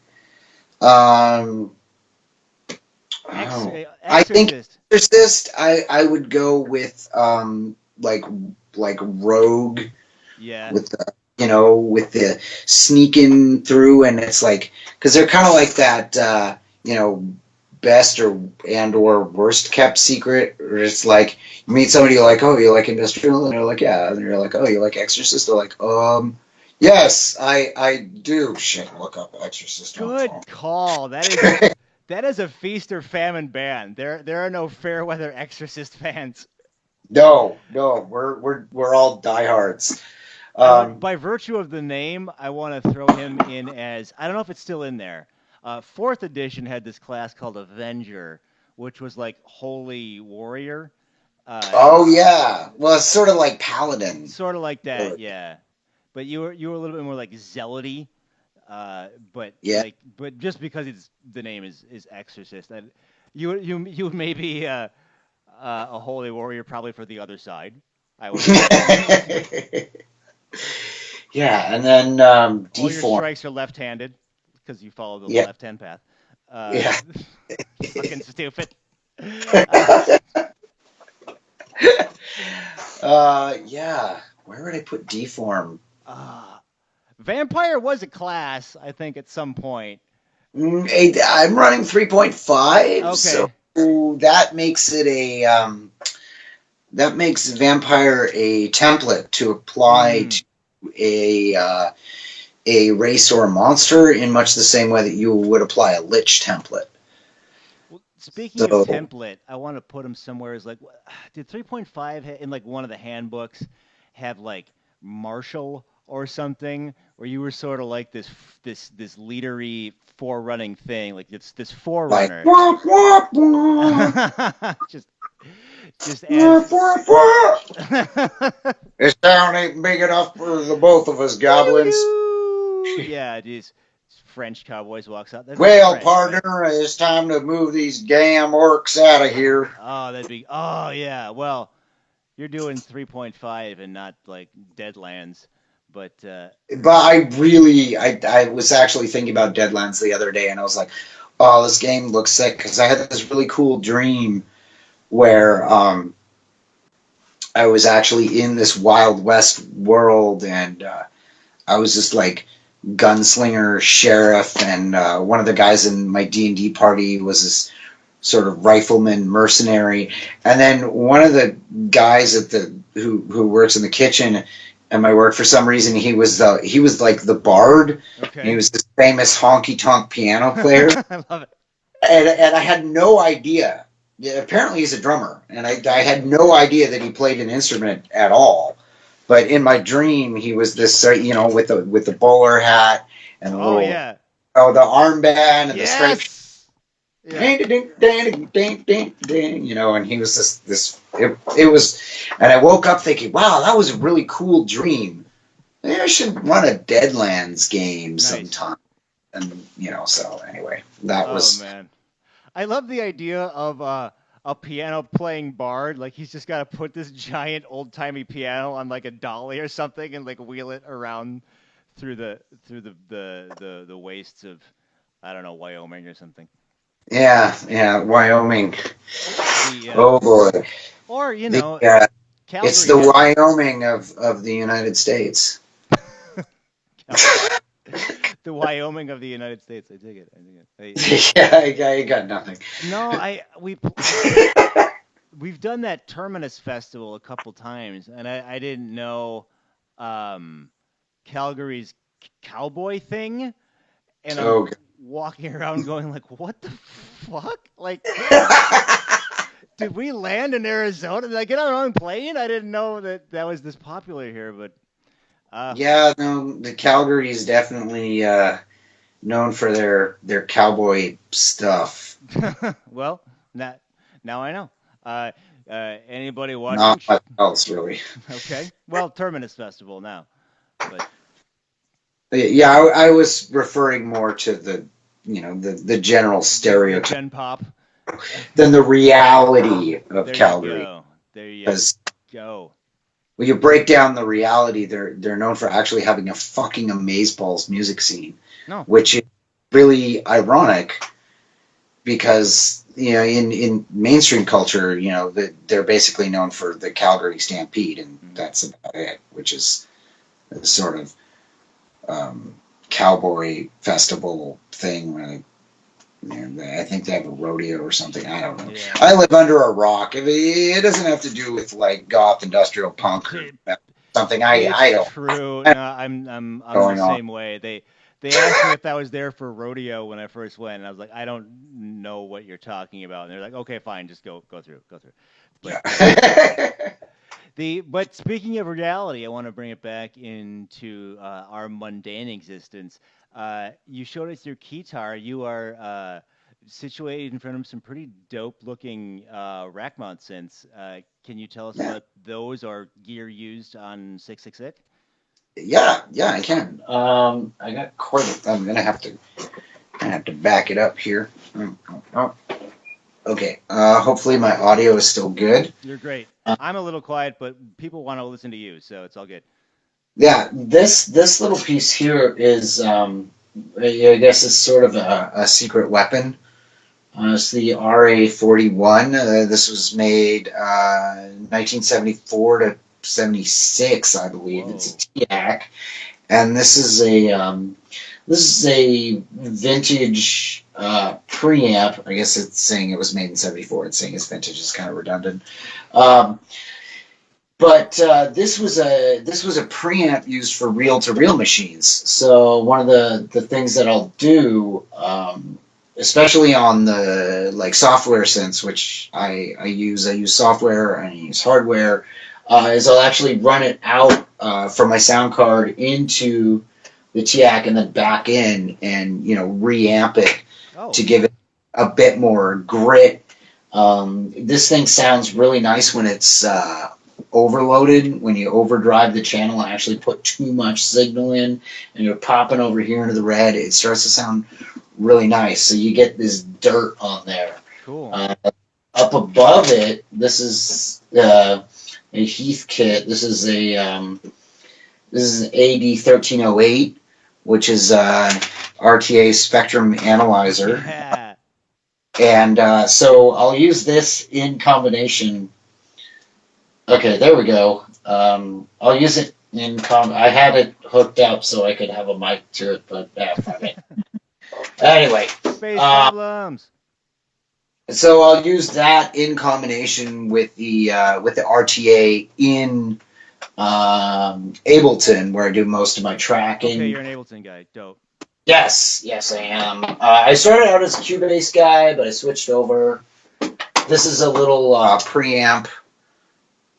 I think Exorcist. Exorcist. I would go with like Rogue Yeah. with with the sneaking through, and it's like because they're kind of like that best or worst kept secret. Or it's like you meet somebody, you're like, oh, you like industrial, and they're like, yeah, and you're like, oh, you like Exorcist, they're like, yes, I do. Shit, look up Exorcist. Good call. That is a feast or famine band. There are no fair weather Exorcist fans. No, we're all diehards. By virtue of the name, I want to throw him in as, I don't know if it's still in there. Fourth edition had this class called Avenger, which was like holy warrior. Oh yeah, well, it's sort of like Paladin. Sort of like that, yeah. But you were a little bit more like zealoty. But yeah. but just because the name is Exorcist, and you may be a holy warrior probably for the other side. I would. Yeah, and then all your strikes are left-handed because you follow the left-hand path. Yeah. Fucking stupid. Yeah. Where would I put Deform? Vampire was a class, I think, at some point. I'm running 3.5, okay. So that makes it that makes Vampire a template to apply to a race or a monster in much the same way that you would apply a Lich template. Well, speaking of template, I want to put them somewhere as like, did 3.5 in like one of the handbooks have like martial or something, where you were sort of like this leadery forerunning thing, like it's this forerunner. Like, wah, wah, wah. just adds... This town ain't big enough for the both of us, goblins. Yeah, these French cowboys walks out. Well, partner, right? It's time to move these damn orcs out of here. Oh yeah. Well, you're doing 3.5 and not like Deadlands. But But I was actually thinking about Deadlands the other day, and I was like, oh, this game looks sick, because I had this really cool dream where I was actually in this Wild West world, and I was just like gunslinger sheriff, and one of the guys in my D&D party was this sort of rifleman mercenary, and then one of the guys at the who works in the kitchen at my work, for some reason he was like the bard, and he okay. was this famous honky tonk piano player, I love it. and I had no idea. Yeah, apparently he's a drummer, and I had no idea that he played an instrument at all. But in my dream, he was this, with the bowler hat and the Oh little, yeah. the armband and the striped, Yes. Yeah. ding, ding, ding, ding, ding, ding, and he was it was, and I woke up thinking, wow, that was a really cool dream. Maybe I should run a Deadlands game Nice. sometime. And, so anyway, that Oh was, man. I love the idea of a piano playing bard. Like he's just got to put this giant old timey piano on like a dolly or something and like wheel it around through the wastes of I don't know Wyoming or something. yeah, Wyoming. The Oh boy. or It's Calgary the has Wyoming of the United States. Calgary, the Wyoming of the United States. I dig it. I dig it. Yeah, I got nothing. No, we've done that Terminus Festival a couple times, and I didn't know um, Calgary's cowboy thing, and I'm Oh, walking around going like, "What the fuck? Like, did we land in Arizona? Did I get on the wrong plane? I didn't know that was this popular here." But uh, yeah, no, the Calgary is definitely known for their cowboy stuff. well, that now I know. Uh, Anybody watching? Not much else, really. Okay. Well, Terminus Festival now, but Yeah, I was referring more to the general the stereotype Gen Pop. than the reality of There you Calgary. go. There you Because go. when you break down the reality, they're known for actually having a fucking amazeballs music scene, No. which is really ironic because in mainstream culture, that they're basically known for the Calgary Stampede, and Mhm. that's about it, which is a sort of cowboy festival thing. I think they have a rodeo or something. I don't know. Yeah. I live under a rock. It doesn't have to do with like goth industrial punk or It, something. I it's don't true. know No, I'm the what's going on. same way. They asked me if I was there for rodeo when I first went, and I was like, I don't know what you're talking about. And they're like, okay, fine, just go through. But but speaking of reality, I want to bring it back into our mundane existence. You showed us your guitar. You are situated in front of some pretty dope looking rack mount synths. Can you tell us Yeah, about those or gear used on 666? yeah, I can. I got quite. I'm gonna have to back it up here. Oh, okay. Hopefully my audio is still good. You're great. Uh, I'm a little quiet, but people want to listen to you, so it's all good. yeah, this little piece here is, I guess it's sort of a secret weapon. It's the RA-41. This was made 1974 to 76, I believe. It's a Whoa. TIAC, and this is a vintage preamp. I guess it's saying it was made in 74. It's saying it's vintage. It's kind of redundant. Um, but this was a preamp used for reel-to-reel machines. So one of the things that I'll do, especially on the like software synths, which I use software and I use hardware, is I'll actually run it out from my sound card into the TIAC and then back in and reamp it Oh, to give it a bit more grit. This thing sounds really nice when it's overloaded. When you overdrive the channel and actually put too much signal in, and you're popping over here into the red, it starts to sound really nice. So you get this dirt on there. cool. Up above it, this is a Heath kit. This is This is an AD1308, which is RTA spectrum analyzer. Yeah. And so I'll use this in combination. Okay, there we go. I'll use it I had it hooked up so I could have a mic to it, but fuck it. Anyway, Space problems. so I'll use that in combination with the RTA in Ableton, where I do most of my tracking. Okay, you're an Ableton guy. Dope. Yes, I am. I started out as a Cubase guy, but I switched over. This is a little preamp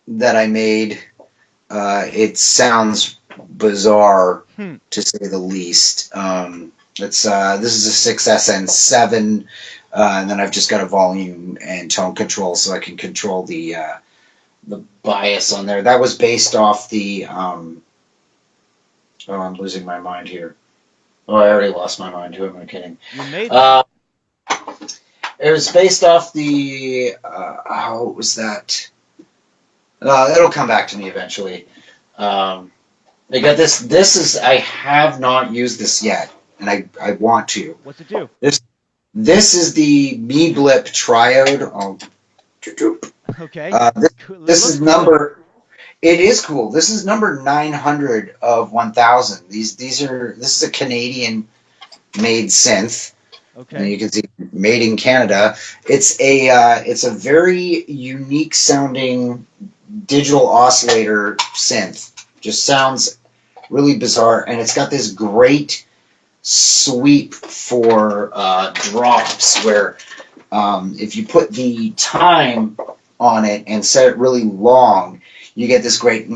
that I made. It sounds bizarre, to say the least. This is a 6SN7, and then I've just got a volume and tone control, so I can control the bias on there. That was based off the. Oh, I'm losing my mind here. Oh, I already lost my mind. Who am I kidding? You made that. It was based off the. What was that? It'll come back to me eventually. They got this. This is. I have not used this yet, and I want to. What's it do? This is the Me Blip Triode. Oh. Okay. This is number. It is cool. This is number 900 of 1,000. This is a Canadian made synth. Okay. And you can see made in Canada. It's a very unique sounding digital oscillator synth. Just sounds really bizarre, and it's got this great sweep for drops where if you put the time on it and set it really long, you get this great. I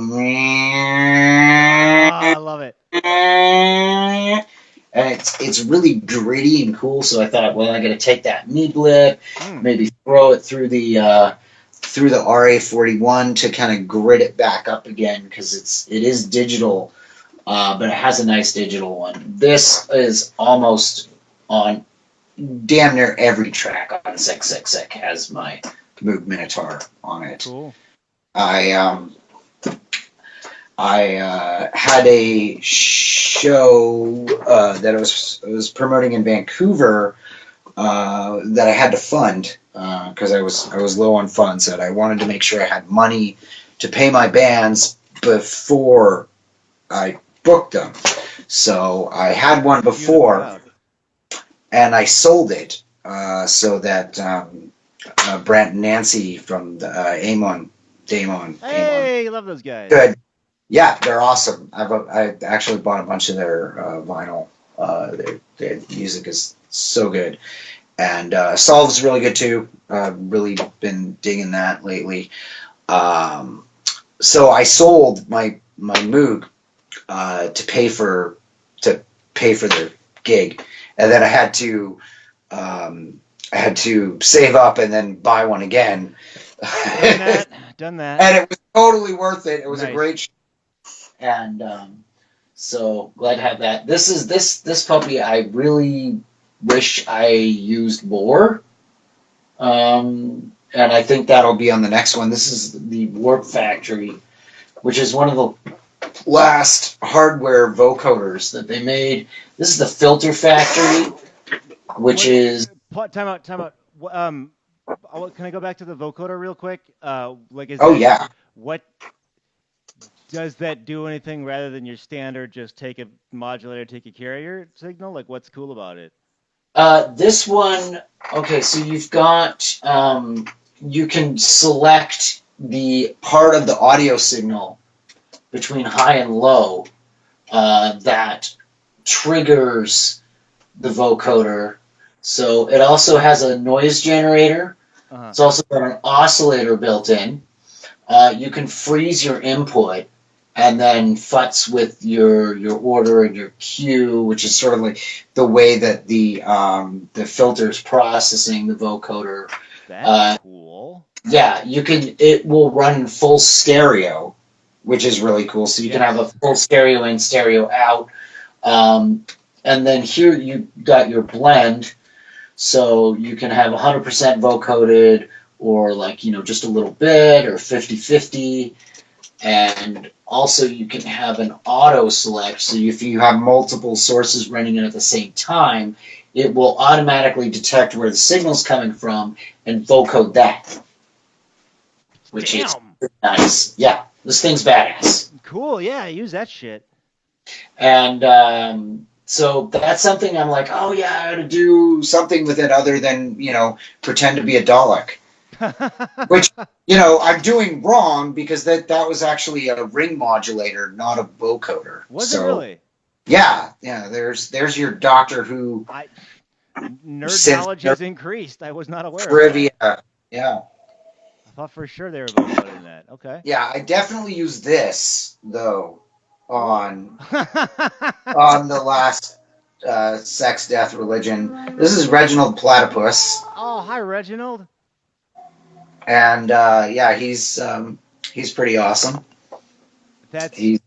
love it. And it's really gritty and cool. So I thought, well, I'm gonna take that Me Blip, maybe throw it through the RA41 to kind of grit it back up again, because it is digital, but it has a nice digital one. This is almost on damn near every track on Sick has my Moog Minotaur on it. Cool. I had a show that I was promoting in Vancouver that I had to fund because I was low on funds, and I wanted to make sure I had money to pay my bands before I booked them. So I had one before, and I sold it so that Brent and Nancy from the Damon. Hey, you love those guys. Good. Yeah, they're awesome. I actually bought a bunch of their vinyl. Their music is so good. And Solve's really good too. Really been digging that lately. So I sold my Moog to pay for their gig, and then I had to save up and then buy one again. Done that. And it was totally worth it. It was nice. A great show. And so glad to have that. This puppy I really wish I used more. And I think that'll be on the next one. This is the Warp Factory, which is one of the last hardware vocoders that they made. This is the Filter Factory, which is... Time out. Can I go back to the vocoder real quick? Yeah. What does that do anything rather than your standard just take a modulator, take a carrier signal? Like, what's cool about it? This one, okay, so you've got, you can select the part of the audio signal between high and low that triggers the vocoder. So it also has a noise generator. It's also got an oscillator built in. You can freeze your input and then futz with your order and your cue, which is sort of like the way that the filter's processing the vocoder. That's cool. Yeah, it will run in full stereo, which is really cool. So you can have a full stereo in, stereo out. And then here you got your blend. So you can have 100% vocoded, or just a little bit, or 50-50. And also you can have an auto select. So if you have multiple sources running at the same time, it will automatically detect where the signal's coming from and vocode that, which is Damn. nice. Yeah, this thing's badass. Cool. Yeah, use that shit. And so that's something I'm like, oh yeah, I got to do something with it other than, pretend to be a Dalek. Which, I'm doing wrong because that was actually a ring modulator, not a vocoder. Was it So really? yeah, there's your Doctor Who I nerd synth knowledge nerd has increased. I was not aware of that. trivia. Yeah. I thought for sure they were vocoding that. Okay. Yeah, I definitely use this though Well. on the last Sex, Death, Religion. This is Reginald Platypus, Oh, hi, Reginald. and yeah, he's pretty awesome. That's He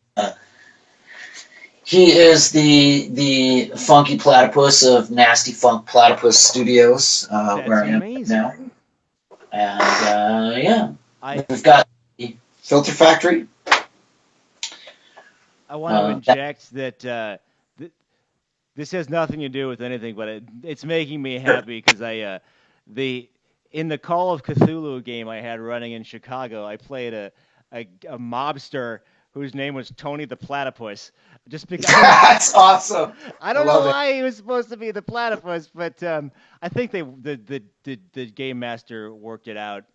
he is the funky platypus of Nasty Funk Platypus Studios, that's where I am amazing. now, and yeah, I we've got the Filter Factory. I want to That, inject that this has nothing to do with anything, but it's making me sure. happy because the in the Call of Cthulhu game I had running in Chicago, I played a mobster whose name was Tony the Platypus. Just because That's awesome. I I don't know love it. why he was supposed to be the platypus, but I think the game master worked it out.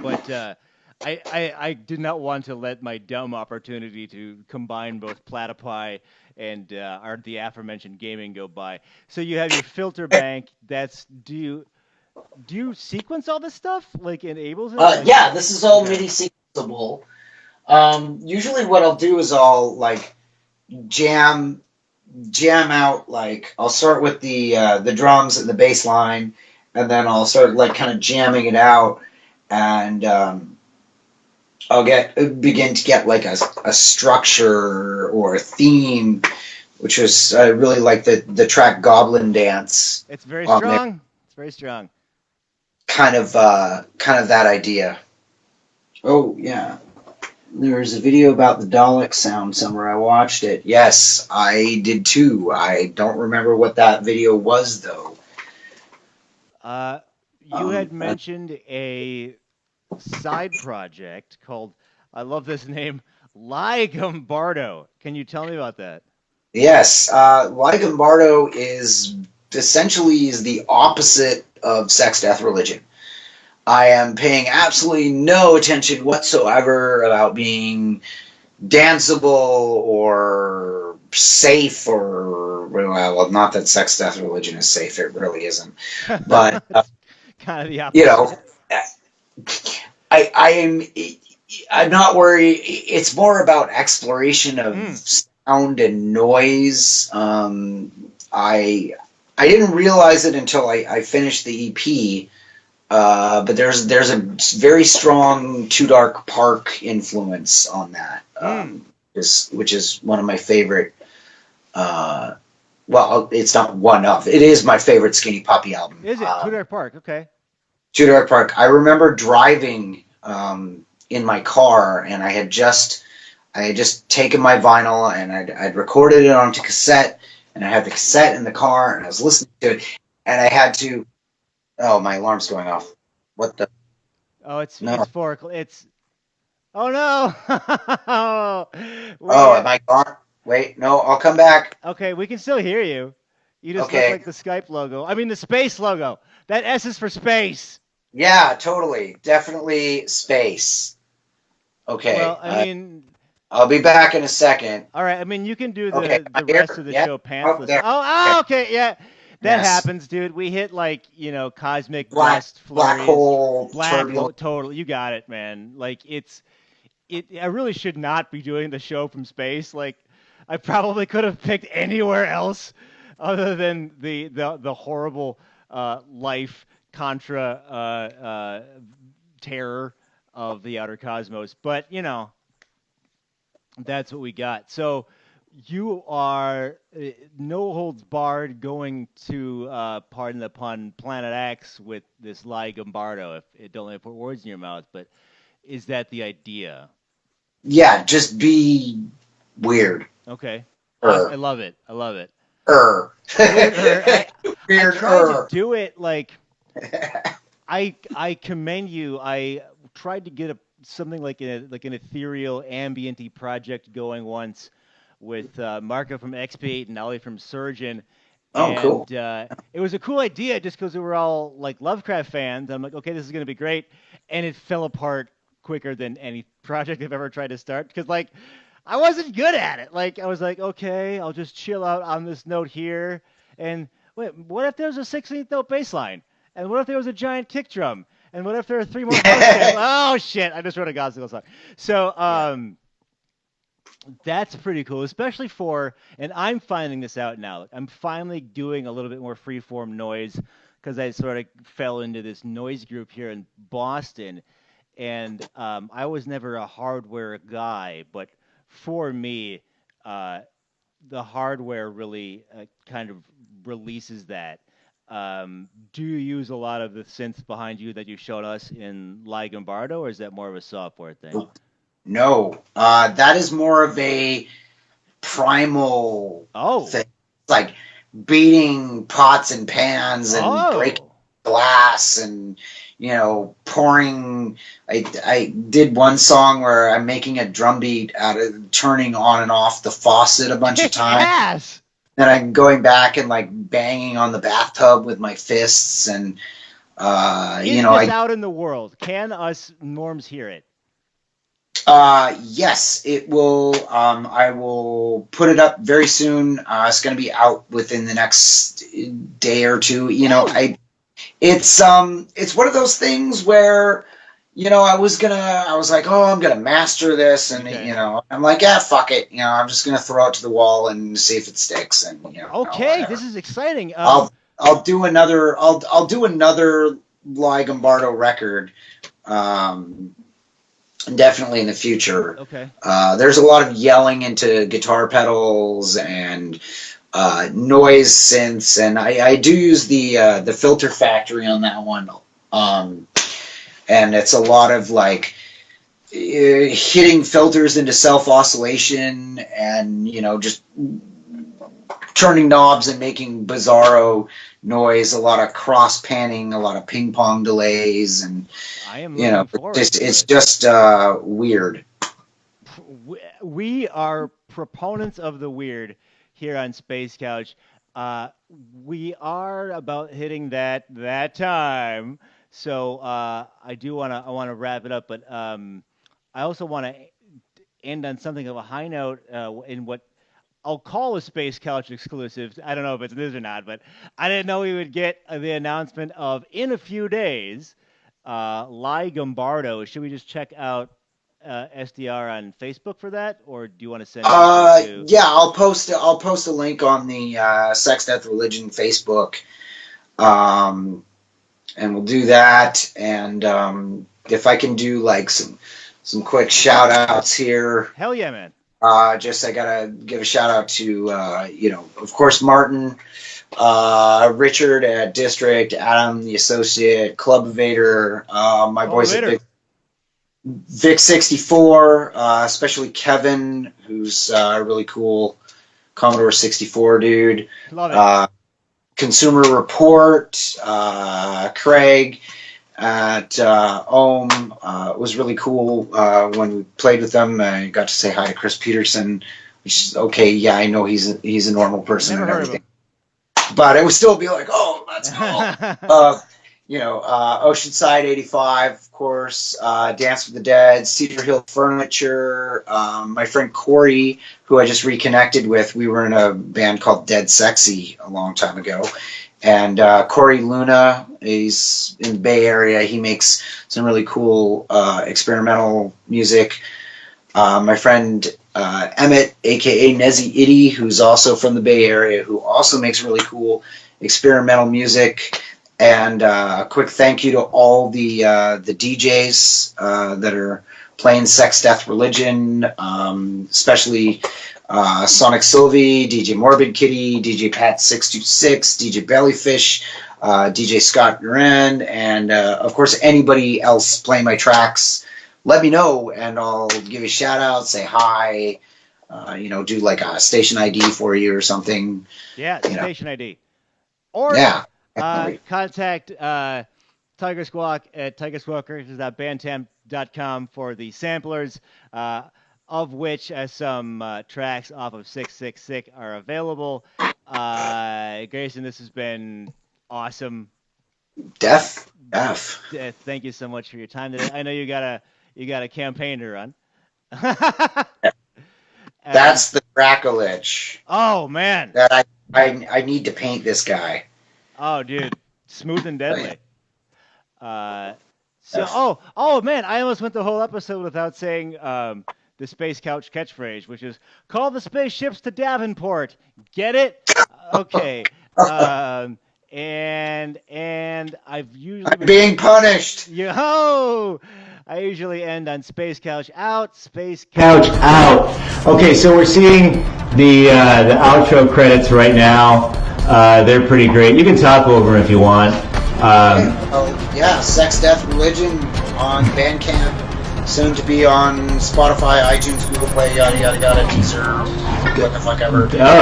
But I did not want to let my dumb opportunity to combine both platypi and the aforementioned gaming go by. So you have your filter bank. That's do you sequence all this stuff like enables it? Like Yeah, this is all okay, MIDI sequenceable. Usually, what I'll do is I'll like jam jam out, like I'll start with the drums and the bass line, and then I'll start like kind of jamming it out, and I'll begin to get like a structure or a theme, which was really like the track Goblin Dance it's very on there, strong. It's very strong. kind of that idea. Oh yeah. There's a video about the Dalek sound somewhere. I watched it. Yes, I did too. I don't remember what that video was though. You had Uh, mentioned a side project called I love this name, Ligombardo. Can you tell me about that? yes, Lycombardo is essentially is the opposite of Sex, Death, Religion. I am paying absolutely no attention whatsoever about being danceable or safe or well, not that Sex, Death, Religion is safe. It really isn't. But It's kind of the you know, opposite. I am. I'm not worried. It's more about exploration of Mm. sound and noise. I didn't realize it until I finished the EP. But there's a very strong Too Dark Park influence on that, Mm. which is one of my favorite. Uh, well, it's not one of. It is my favorite Skinny Puppy album. Is it Tudor Park? Okay. Too Dark Park. I remember driving in my car, and I had just taken my vinyl and I'd recorded it onto cassette, and I had the cassette in the car, and I was listening to it, and I had to. Oh, my alarm's going off. What the? Oh, it's No. four. It's oh no. Oh, we am I gone? Wait, no, I'll come back. okay. We can still hear you. You just look Okay. like the Skype logo. I mean the space logo. That S is for space. Yeah, totally. Definitely space. Well, Okay. I mean, I'll be back in a second. all right. I mean, you can do Okay, the am I rest here? of the Yeah. show Oh, pantsless. there. Okay. Okay, yeah. That Yes. happens, dude. We hit like cosmic Black dust black flurries, hole turbulence. total. You got it, man. Like it. I really should not be doing the show from space. Like I probably could have picked anywhere else other than the horrible life contra terror of the outer cosmos. But that's what we got. So you are no holds barred going to pardon the pun Planet X with this Lie Gombardo. If it don't let me put words in your mouth, but is that the idea? Yeah, just be weird. Okay. Awesome. I Er. love it. I love it. Er. Weirder. I Weird. tried to do it like I commend you. I tried to get something like an ethereal ambient project going once with Marco from XP8 and Ollie from Surgeon, Oh, cool. and it was a cool idea just because we were all like Lovecraft fans. I'm like, okay, this is gonna be great, and it fell apart quicker than any project I've ever tried to start because like I wasn't good at it. Like I was like, okay, I'll just chill out on this note here, and wait, what if there's a 16th note bass line? And what if there was a giant kick drum? And what if there are three more notes? Oh shit! I just wrote a gospel song. So Yeah. that's pretty cool, especially for. And I'm finding this out now. I'm finally doing a little bit more freeform noise because I sort of fell into this noise group here in Boston, and I was never a hardware guy, but for me, uh, the hardware really kind of releases that. Do you use a lot of the synths behind you that you showed us in Ligombardo, or is that more of a software thing? No, that is more of a primal Oh, thing. Like beating pots and pans and breaking oh, glass and pouring. I did one song where I'm making a drum beat out of turning on and off the faucet a bunch of kick times. ass! And I'm going back and like banging on the bathtub with my fists and Is this out in the world? Can us norms hear it? yes, it will. I will put it up very soon. It's going to be out within the next day or two. Woo! It's one of those things where, I was like, oh, I'm gonna master this, and Okay. I'm like, yeah, fuck it. I'm just gonna throw it to the wall and see if it sticks, and Okay, this whatever. is exciting. I'll do another. I'll do another Ligombardo record. Um, Definitely in the future. Okay. There's a lot of yelling into guitar pedals and noise synths, and I do use the filter factory on that one, and it's a lot of like hitting filters into self oscillation, and just turning knobs and making bizarro noise. A lot of cross panning, a lot of ping pong delays, and I am looking forward to it's it. just weird. We are proponents of the weird here on Space Couch. Uh, we are about hitting that time, so I want to wrap it up, but I also want to end on something of a high note in what I'll call a Space Couch exclusive. I don't know if it's news or not, but I didn't know we would get the announcement of in a few days. Lai Gombardo. Should we just check out SDR on Facebook for that, or do you want to send people to? Yeah, I'll post a link on the Sex Death Religion Facebook, um, and we'll do that. And if I can do like some quick shout outs here. Hell yeah, man! Just I gotta give a shout out to of course Martin, Richard at District, Adam the Associate, Club Evader, my Oh, boys at later. Vic 64, especially Kevin, who's a really cool Commodore 64 dude. Love it. Uh, Consumer Report, Craig at Ohm. It was really cool when we played with them. I got to say hi to Chris Peterson, which is okay. Yeah, I know he's a normal person Never and heard of everything, him. but it would still be like, oh, let's go. Oceanside 85, of course, Dance with the Dead, Cedar Hill Furniture, my friend Corey, who I just reconnected with. We were in a band called Dead Sexy a long time ago. And Corey Luna, he's in the Bay Area. He makes some really cool experimental music. My friend Emmett, aka Nezzy Itty, who's also from the Bay Area, who also makes really cool experimental music. And a quick thank you to all the DJs that are playing Sex, Death, Religion, especially Sonic Sylvie, DJ Morbid Kitty, DJ Pat 626, DJ Bellyfish, DJ Scott Duran, and of course anybody else playing my tracks let me know, and I'll give you a shout out, say hi, do like a station ID for you or something. Yeah, station ID. Or Yeah, definitely. contact Tiger Squawk at tigersquawkin.bandcamp.com for the samplers, of which some tracks off of 666 are available. Grayson, this has been awesome. Def. Thank you so much for your time today. I know you got a campaign to run. That's the Dracolich. Oh man. That I need to paint this guy. Oh dude, smooth and deadly. Oh man, I almost went the whole episode without saying the Space Couch catchphrase, which is "Call the spaceships to Davenport." Get it? Okay. And I've usually being punished. I usually end on Space Couch out, Space Couch out. Okay, so we're seeing the outro credits right now. They're pretty great. You can talk over them if you want. Sex, Death, Religion on Bandcamp. Soon to be on Spotify, iTunes, Google Play, yada yada yada, Deezer, what the fuck ever.